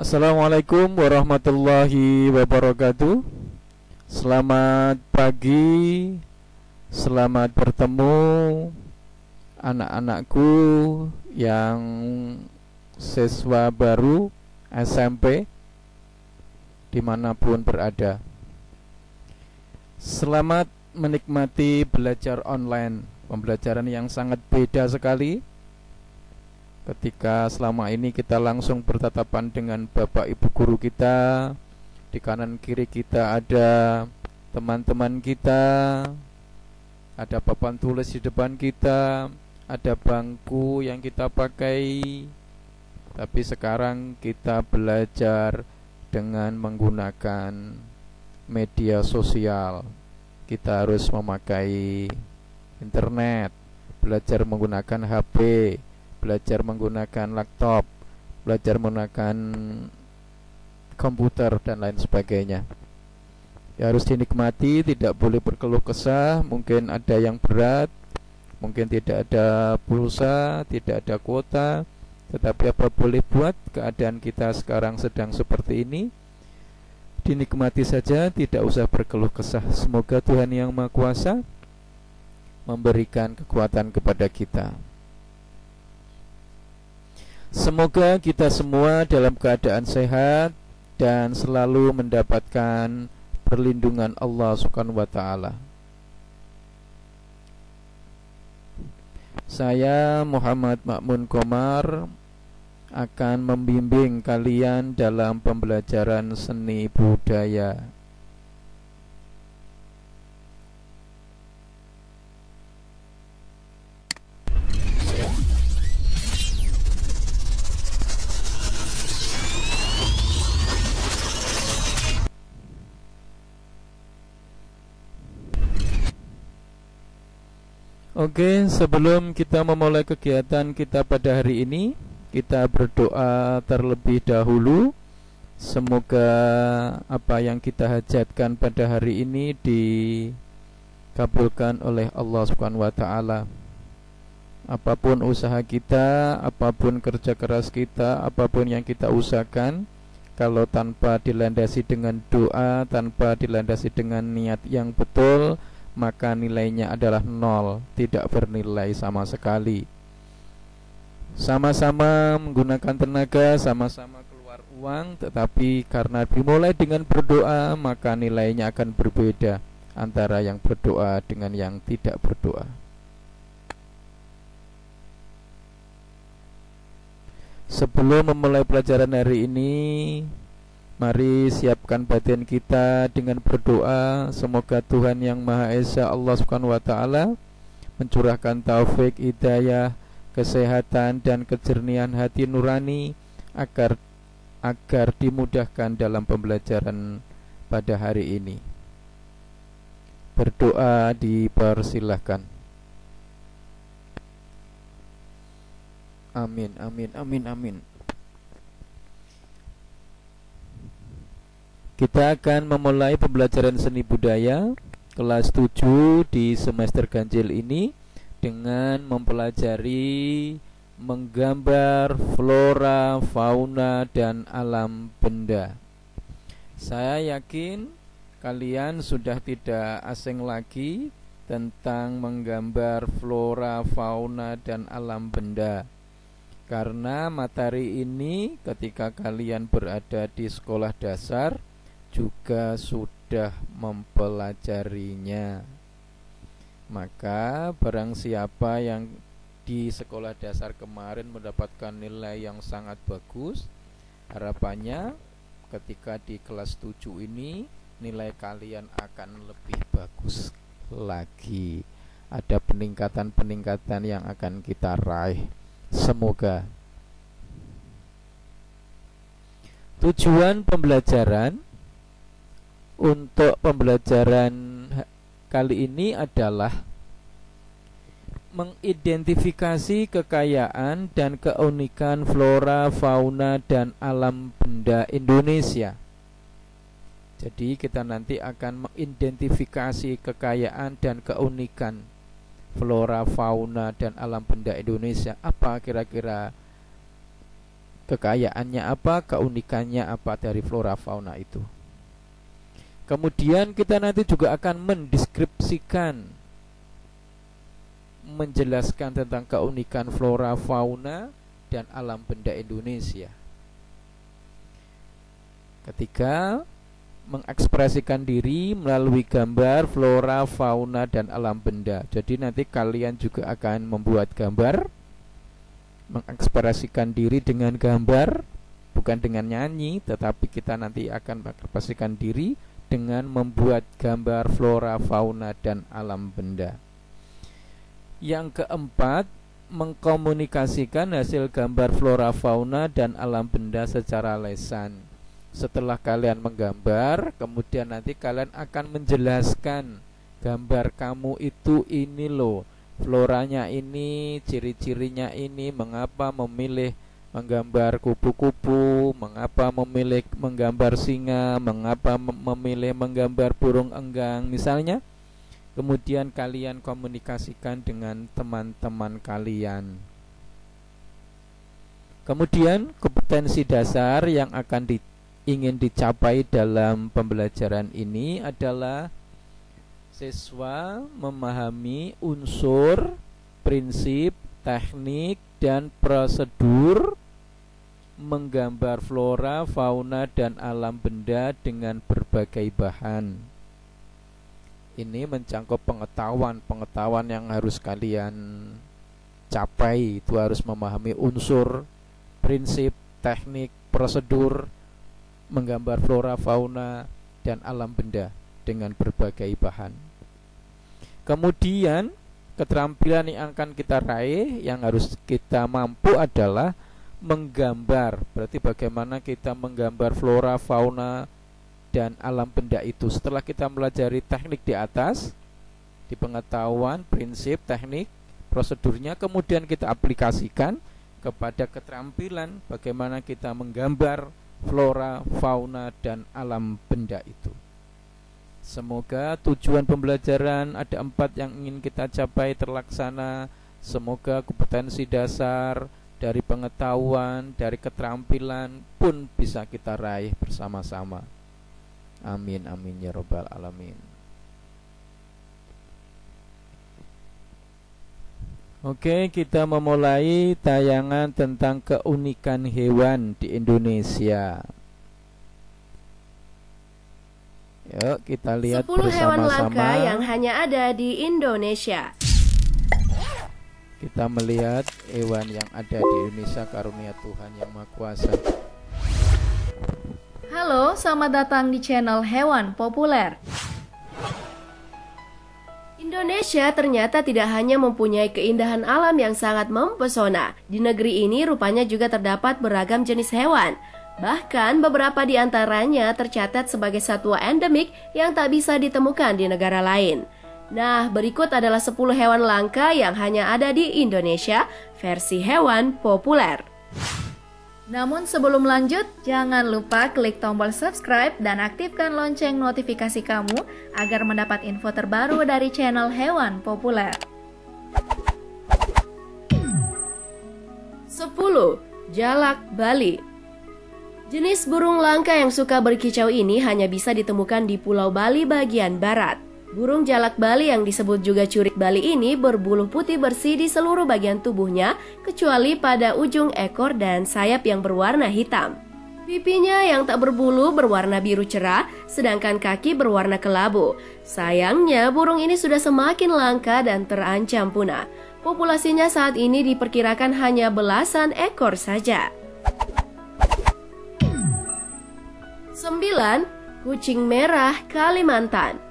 Assalamualaikum warahmatullahi wabarakatuh. Selamat pagi, selamat bertemu anak-anakku yang siswa baru SMP dimanapun berada. Selamat menikmati belajar online, pembelajaran yang sangat beda sekali ketika selama ini kita langsung bertatapan dengan Bapak Ibu guru kita. Di kanan kiri kita ada teman-teman kita, ada papan tulis di depan kita, ada bangku yang kita pakai. Tapi sekarang kita belajar dengan menggunakan media sosial. Kita harus memakai internet, belajar menggunakan HP, belajar menggunakan laptop, belajar menggunakan komputer dan lain sebagainya. Ya, harus dinikmati, tidak boleh berkeluh kesah. Mungkin ada yang berat, mungkin tidak ada pulsa, tidak ada kuota, tetapi apa boleh buat, keadaan kita sekarang sedang seperti ini. Dinikmati saja, tidak usah berkeluh kesah. Semoga Tuhan Yang Maha Kuasa memberikan kekuatan kepada kita. Semoga kita semua dalam keadaan sehat dan selalu mendapatkan perlindungan Allah Subhanahu wa taala. Saya Muhammad Ma'mun Komar akan membimbing kalian dalam pembelajaran seni budaya. Oke, sebelum kita memulai kegiatan kita pada hari ini, kita berdoa terlebih dahulu. Semoga apa yang kita hajatkan pada hari ini dikabulkan oleh Allah Subhanahu wa taala. Apapun usaha kita, apapun kerja keras kita, apapun yang kita usahakan, kalau tanpa dilandasi dengan doa, tanpa dilandasi dengan niat yang betul, maka nilainya adalah nol, tidak bernilai sama sekali. Sama-sama menggunakan tenaga, sama-sama keluar uang, tetapi karena dimulai dengan berdoa, maka nilainya akan berbeda antara yang berdoa dengan yang tidak berdoa. Sebelum memulai pelajaran hari ini, mari siapkan batin kita dengan berdoa. Semoga Tuhan Yang Maha Esa, Allah Subhanahu wa taala, mencurahkan taufik, hidayah, kesehatan dan kejernihan hati nurani agar dimudahkan dalam pembelajaran pada hari ini. Berdoa dipersilahkan. Amin, amin, amin, amin. Kita akan memulai pembelajaran seni budaya kelas 7 di semester ganjil ini dengan mempelajari menggambar flora, fauna, dan alam benda. Saya yakin kalian sudah tidak asing lagi tentang menggambar flora, fauna, dan alam benda. Karena materi ini ketika kalian berada di sekolah dasar juga sudah mempelajarinya. Maka barang siapa yang di sekolah dasar kemarin mendapatkan nilai yang sangat bagus, harapannya ketika di kelas 7 ini nilai kalian akan lebih bagus lagi. Ada peningkatan-peningkatan yang akan kita raih. Semoga. Tujuan pembelajaran untuk pembelajaran kali ini adalah mengidentifikasi kekayaan dan keunikan flora, fauna, dan alam benda Indonesia. Jadi kita nanti akan mengidentifikasi kekayaan dan keunikan flora, fauna, dan alam benda Indonesia. Apa kira-kira kekayaannya apa, keunikannya apa dari flora fauna itu. Kemudian kita nanti juga akan mendeskripsikan, menjelaskan tentang keunikan flora fauna dan alam benda Indonesia. Ketiga, mengekspresikan diri melalui gambar flora fauna dan alam benda. Jadi nanti kalian juga akan membuat gambar, mengekspresikan diri dengan gambar, bukan dengan nyanyi, tetapi kita nanti akan mengekspresikan diri dengan membuat gambar flora fauna dan alam benda. Yang keempat, mengkomunikasikan hasil gambar flora fauna dan alam benda secara lisan. Setelah kalian menggambar, kemudian nanti kalian akan menjelaskan gambar kamu itu ini loh, floranya ini, ciri-cirinya ini, mengapa memilih menggambar kupu-kupu, mengapa memilih menggambar singa, mengapa memilih menggambar burung enggang misalnya. Kemudian kalian komunikasikan dengan teman-teman kalian. Kemudian kompetensi dasar yang akan ingin dicapai dalam pembelajaran ini adalah siswa memahami unsur, prinsip, teknik, dan prosedur menggambar flora, fauna, dan alam benda dengan berbagai bahan. Ini mencangkup pengetahuan yang harus kalian capai. Itu harus memahami unsur, prinsip, teknik, prosedur menggambar flora, fauna, dan alam benda dengan berbagai bahan. Kemudian keterampilan yang akan kita raih, yang harus kita mampu adalah menggambar. Berarti bagaimana kita menggambar flora, fauna, dan alam benda itu. Setelah kita melajari teknik di atas, di pengetahuan, prinsip, teknik, prosedurnya, kemudian kita aplikasikan kepada keterampilan bagaimana kita menggambar flora, fauna, dan alam benda itu. Semoga tujuan pembelajaran ada 4 yang ingin kita capai terlaksana. Semoga kompetensi dasar dari pengetahuan, dari keterampilan pun bisa kita raih bersama-sama. Amin, amin ya robbal alamin. Oke, kita memulai tayangan tentang keunikan hewan di Indonesia. Yuk kita lihat 10 bersama-sama. hewan langka yang hanya ada di Indonesia. Kita melihat hewan yang ada di Indonesia, karunia Tuhan yang Maha Kuasa. Halo, selamat datang di channel Hewan Populer. Indonesia ternyata tidak hanya mempunyai keindahan alam yang sangat mempesona. Di negeri ini rupanya juga terdapat beragam jenis hewan. Bahkan beberapa di antaranya tercatat sebagai satwa endemik yang tak bisa ditemukan di negara lain. Nah, berikut adalah 10 hewan langka yang hanya ada di Indonesia versi Hewan Populer. Namun sebelum lanjut, jangan lupa klik tombol subscribe dan aktifkan lonceng notifikasi kamu agar mendapat info terbaru dari channel Hewan Populer. 10. Jalak Bali. Jenis burung langka yang suka berkicau ini hanya bisa ditemukan di Pulau Bali bagian barat. Burung jalak Bali yang disebut juga curik Bali ini berbulu putih bersih di seluruh bagian tubuhnya, kecuali pada ujung ekor dan sayap yang berwarna hitam. Pipinya yang tak berbulu berwarna biru cerah, sedangkan kaki berwarna kelabu. Sayangnya, burung ini sudah semakin langka dan terancam punah. Populasinya saat ini diperkirakan hanya belasan ekor saja. 9. Kucing merah Kalimantan.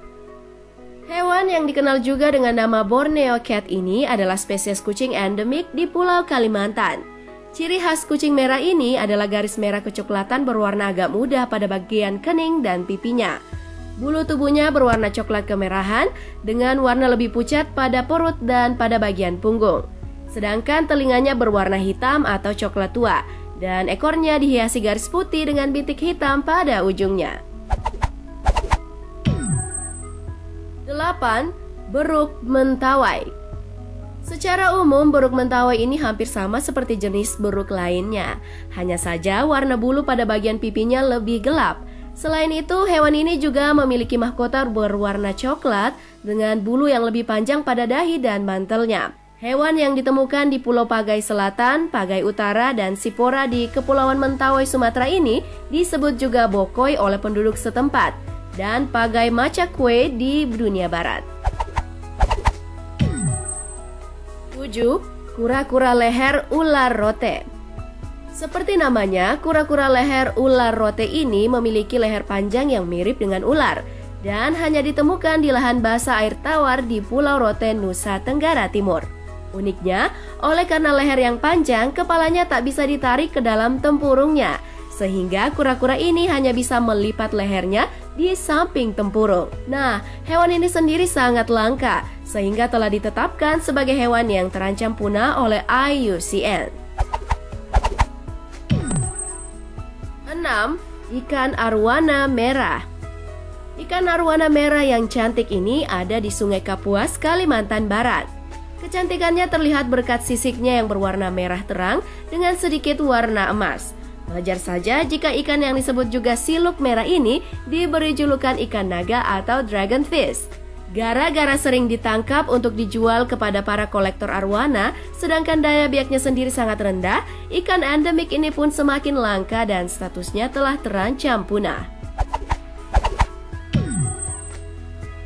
Hewan yang dikenal juga dengan nama Borneo Cat ini adalah spesies kucing endemik di Pulau Kalimantan. Ciri khas kucing merah ini adalah garis merah kecoklatan berwarna agak muda pada bagian kening dan pipinya. Bulu tubuhnya berwarna coklat kemerahan dengan warna lebih pucat pada perut dan pada bagian punggung. Sedangkan telinganya berwarna hitam atau coklat tua dan ekornya dihiasi garis putih dengan bintik hitam pada ujungnya. 8. Beruk mentawai. Secara umum, burung mentawai ini hampir sama seperti jenis burung lainnya. Hanya saja warna bulu pada bagian pipinya lebih gelap. Selain itu, hewan ini juga memiliki mahkota berwarna coklat dengan bulu yang lebih panjang pada dahi dan mantelnya. Hewan yang ditemukan di Pulau Pagai Selatan, Pagai Utara, dan Sipora di Kepulauan Mentawai, Sumatera ini disebut juga bokoi oleh penduduk setempat dan Pagai Macakwe di dunia barat. 7. Kura-kura leher ular rote. Seperti namanya, kura-kura leher ular rote ini memiliki leher panjang yang mirip dengan ular dan hanya ditemukan di lahan basah air tawar di Pulau Rote, Nusa Tenggara Timur. Uniknya, oleh karena leher yang panjang, kepalanya tak bisa ditarik ke dalam tempurungnya, sehingga kura-kura ini hanya bisa melipat lehernya di samping tempurung. Nah, hewan ini sendiri sangat langka, sehingga telah ditetapkan sebagai hewan yang terancam punah oleh IUCN. 6. Ikan arwana merah. Ikan arwana merah yang cantik ini ada di Sungai Kapuas, Kalimantan Barat. Kecantikannya terlihat berkat sisiknya yang berwarna merah terang dengan sedikit warna emas. Wajar saja jika ikan yang disebut juga siluk merah ini diberi julukan ikan naga atau dragonfish. Gara-gara sering ditangkap untuk dijual kepada para kolektor arwana, sedangkan daya biaknya sendiri sangat rendah, ikan endemik ini pun semakin langka dan statusnya telah terancam punah.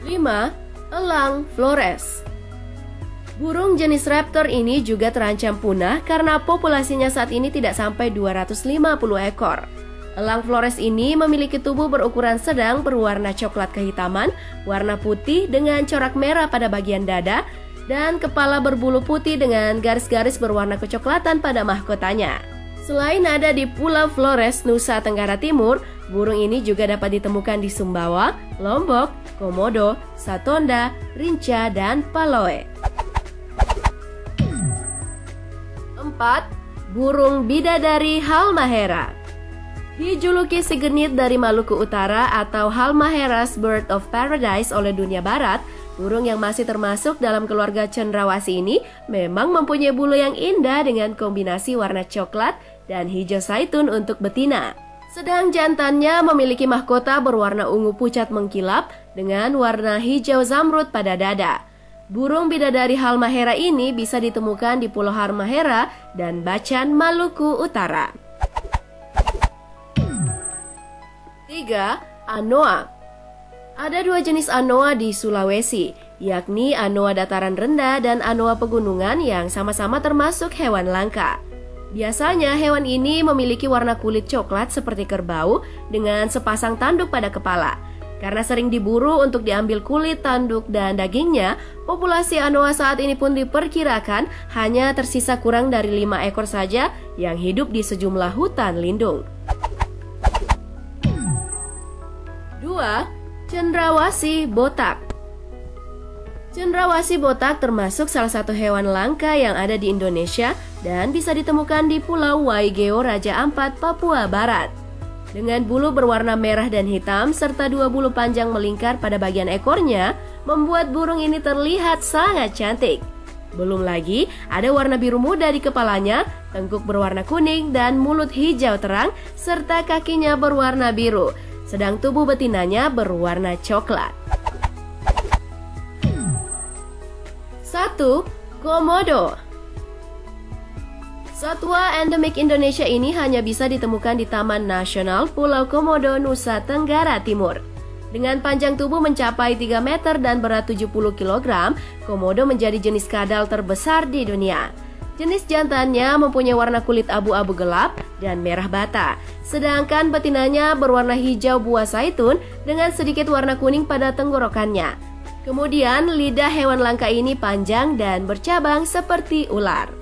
5. Elang Flores. Burung jenis raptor ini juga terancam punah karena populasinya saat ini tidak sampai 250 ekor. Elang Flores ini memiliki tubuh berukuran sedang berwarna coklat kehitaman, warna putih dengan corak merah pada bagian dada, dan kepala berbulu putih dengan garis-garis berwarna kecoklatan pada mahkotanya. Selain ada di Pulau Flores, Nusa Tenggara Timur, burung ini juga dapat ditemukan di Sumbawa, Lombok, Komodo, Satonda, Rinca, dan Paloe. 4. Burung bidadari halmahera. Dijuluki si genit dari Maluku Utara atau Halmaheras Bird of Paradise oleh dunia barat, burung yang masih termasuk dalam keluarga cendrawasih ini memang mempunyai bulu yang indah dengan kombinasi warna coklat dan hijau zaitun untuk betina. Sedang jantannya memiliki mahkota berwarna ungu pucat mengkilap dengan warna hijau zamrud pada dada. Burung bidadari halmahera ini bisa ditemukan di Pulau Halmahera dan Bacan, Maluku Utara. 3. Anoa. Ada dua jenis anoa di Sulawesi, yakni anoa dataran rendah dan anoa pegunungan yang sama-sama termasuk hewan langka. Biasanya hewan ini memiliki warna kulit coklat seperti kerbau dengan sepasang tanduk pada kepala. Karena sering diburu untuk diambil kulit, tanduk, dan dagingnya, populasi anoa saat ini pun diperkirakan hanya tersisa kurang dari 5 ekor saja yang hidup di sejumlah hutan lindung. 2. Cendrawasih botak. Cendrawasih botak termasuk salah satu hewan langka yang ada di Indonesia dan bisa ditemukan di Pulau Waigeo, Raja Ampat, Papua Barat. Dengan bulu berwarna merah dan hitam serta 2 bulu panjang melingkar pada bagian ekornya, membuat burung ini terlihat sangat cantik. Belum lagi ada warna biru muda di kepalanya, tengkuk berwarna kuning dan mulut hijau terang serta kakinya berwarna biru, sedang tubuh betinanya berwarna coklat. 1. Komodo. Satwa endemik Indonesia ini hanya bisa ditemukan di Taman Nasional Pulau Komodo, Nusa Tenggara Timur. Dengan panjang tubuh mencapai 3 meter dan berat 70 kg, komodo menjadi jenis kadal terbesar di dunia. Jenis jantannya mempunyai warna kulit abu-abu gelap dan merah bata, sedangkan betinanya berwarna hijau buah zaitun dengan sedikit warna kuning pada tenggorokannya. Kemudian lidah hewan langka ini panjang dan bercabang seperti ular.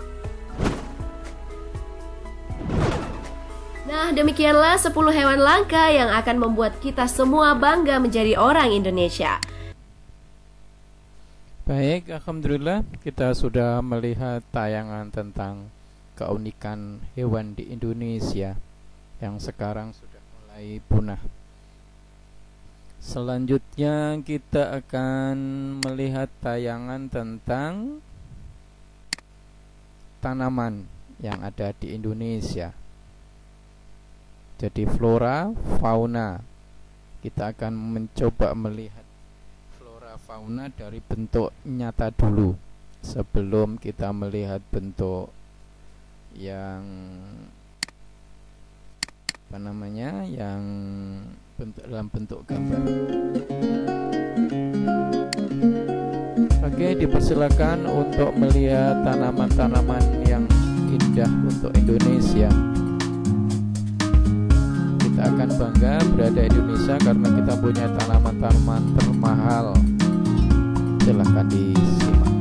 Nah, demikianlah 10 hewan langka yang akan membuat kita semua bangga menjadi orang Indonesia. Baik, alhamdulillah kita sudah melihat tayangan tentang keunikan hewan di Indonesia yang sekarang sudah mulai punah. Selanjutnya kita akan melihat tayangan tentang tanaman yang ada di Indonesia. Jadi flora, fauna. Kita akan mencoba melihat flora fauna dari bentuk nyata dulu sebelum kita melihat bentuk yang yang dalam bentuk gambar. Oke, dipersilakan untuk melihat tanaman-tanaman yang indah untuk Indonesia. Kita akan bangga berada di Indonesia karena kita punya tanaman-tanaman termahal. Silahkan disimak.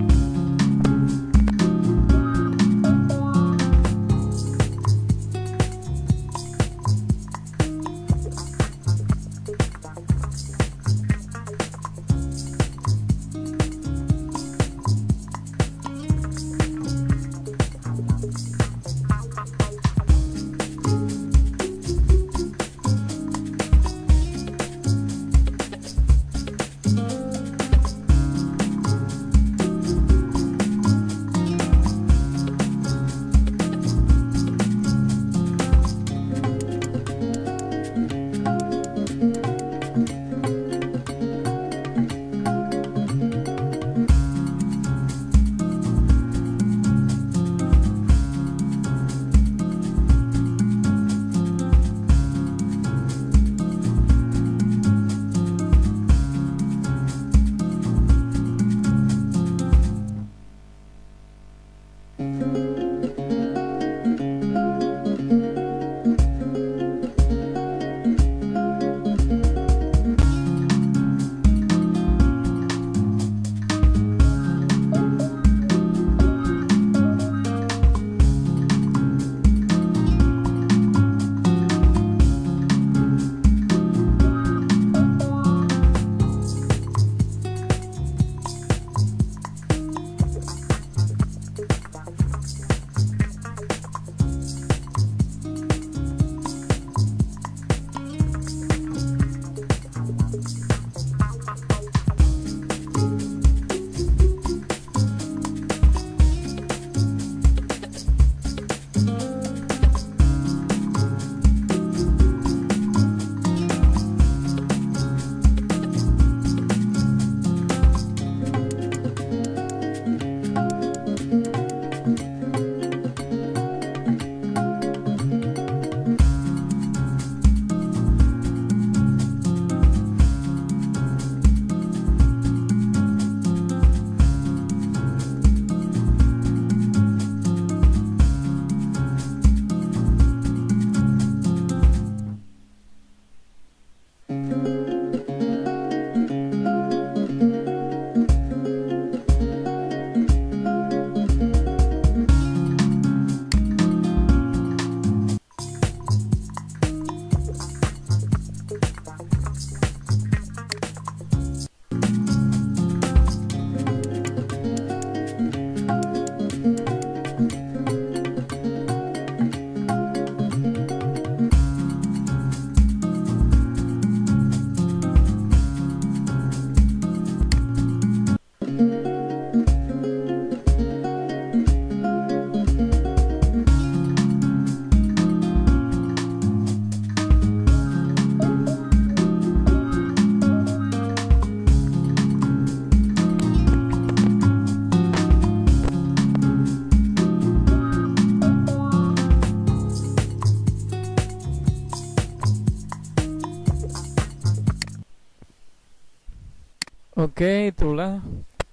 Oke, itulah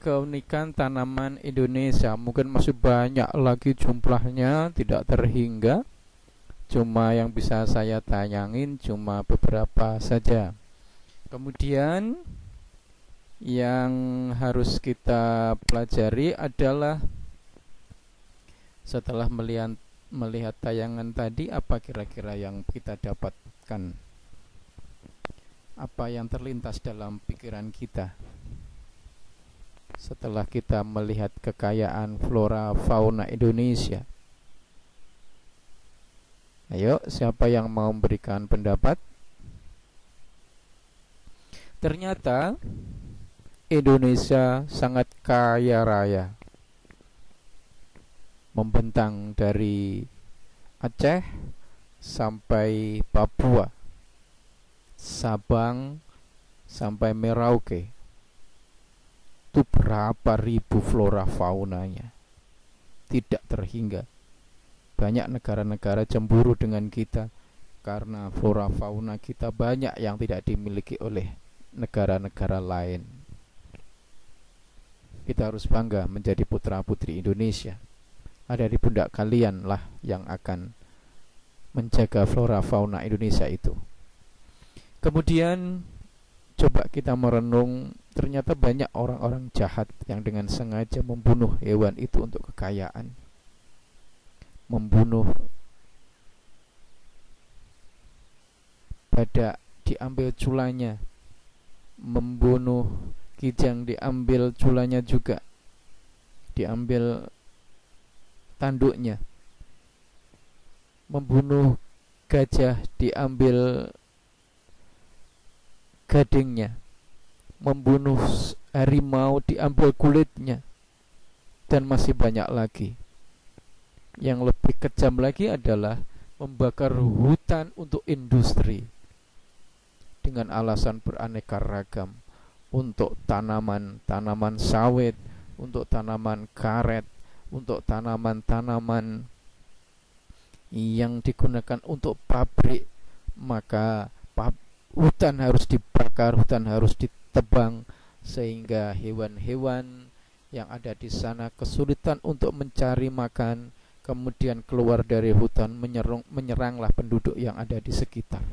keunikan tanaman Indonesia. Mungkin masih banyak lagi jumlahnya, tidak terhingga. Cuma yang bisa saya tayangin cuma beberapa saja. Kemudian yang harus kita pelajari adalah setelah melihat tayangan tadi, apa kira-kira yang kita dapatkan? Apa yang terlintas dalam pikiran kita setelah kita melihat kekayaan flora fauna Indonesia? Ayo, siapa yang mau memberikan pendapat? Ternyata Indonesia sangat kaya raya. membentang dari Aceh sampai Papua, Sabang sampai Merauke. Itu berapa ribu flora faunanya, tidak terhingga. Banyak negara-negara cemburu dengan kita karena flora fauna kita banyak yang tidak dimiliki oleh negara-negara lain. Kita harus bangga menjadi putra-putri Indonesia. Ada di pundak kalian lah yang akan menjaga flora fauna Indonesia itu. Kemudian coba kita merenung, ternyata banyak orang-orang jahat yang dengan sengaja membunuh hewan itu untuk kekayaan, membunuh badak diambil culanya, membunuh kijang diambil culanya juga, diambil tanduknya, membunuh gajah diambil gadingnya, membunuh harimau diambil kulitnya, dan masih banyak lagi. Yang lebih kejam lagi adalah membakar hutan untuk industri dengan alasan beraneka ragam, untuk tanaman sawit, untuk tanaman karet, untuk tanaman-tanaman yang digunakan untuk pabrik. Maka hutan harus dibakar, hutan harus ditebang, sehingga hewan-hewan yang ada di sana kesulitan untuk mencari makan, kemudian keluar dari hutan, menyeranglah penduduk yang ada di sekitar.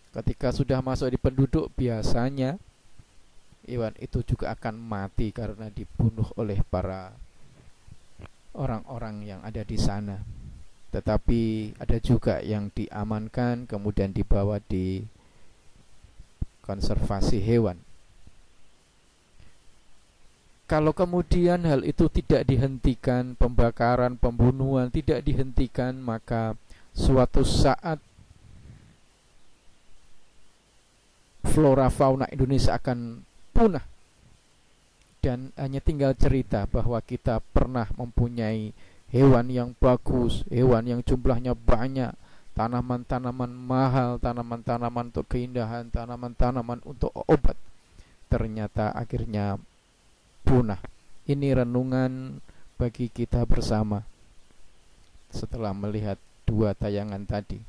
Ketika sudah masuk di penduduk, biasanya hewan itu juga akan mati karena dibunuh oleh para orang-orang yang ada di sana. Tetapi ada juga yang diamankan kemudian dibawa di konservasi hewan. Kalau kemudian hal itu tidak dihentikan, pembakaran, pembunuhan tidak dihentikan, maka suatu saat flora fauna Indonesia akan punah. Dan hanya tinggal cerita bahwa kita pernah mempunyai hewan yang bagus, hewan yang jumlahnya banyak, tanaman-tanaman mahal, tanaman-tanaman untuk keindahan, tanaman-tanaman untuk obat, ternyata akhirnya punah. Ini renungan bagi kita bersama setelah melihat dua tayangan tadi.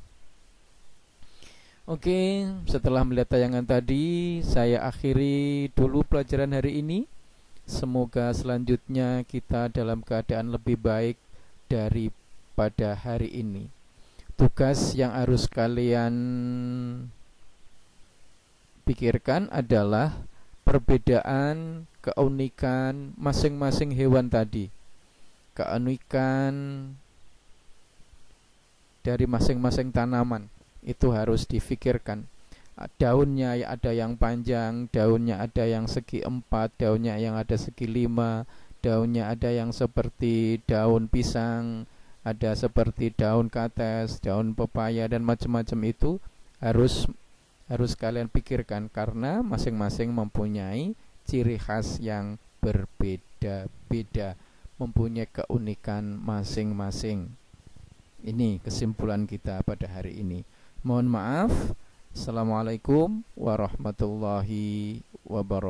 Oke, setelah melihat tayangan tadi, saya akhiri dulu pelajaran hari ini. Semoga selanjutnya kita dalam keadaan lebih baik daripada hari ini. Tugas yang harus kalian pikirkan adalah perbedaan, keunikan masing-masing hewan tadi. Keunikan dari masing-masing tanaman itu harus difikirkan. Daunnya ada yang panjang, daunnya ada yang segi 4, daunnya yang ada segi 5, daunnya ada yang seperti daun pisang, ada seperti daun kates, daun pepaya, dan macam-macam. Itu harus kalian pikirkan karena masing-masing mempunyai ciri khas yang berbeda-beda, mempunyai keunikan masing-masing. Ini kesimpulan kita pada hari ini. Mohon maaf. Assalamualaikum warahmatullahi wabarakatuh.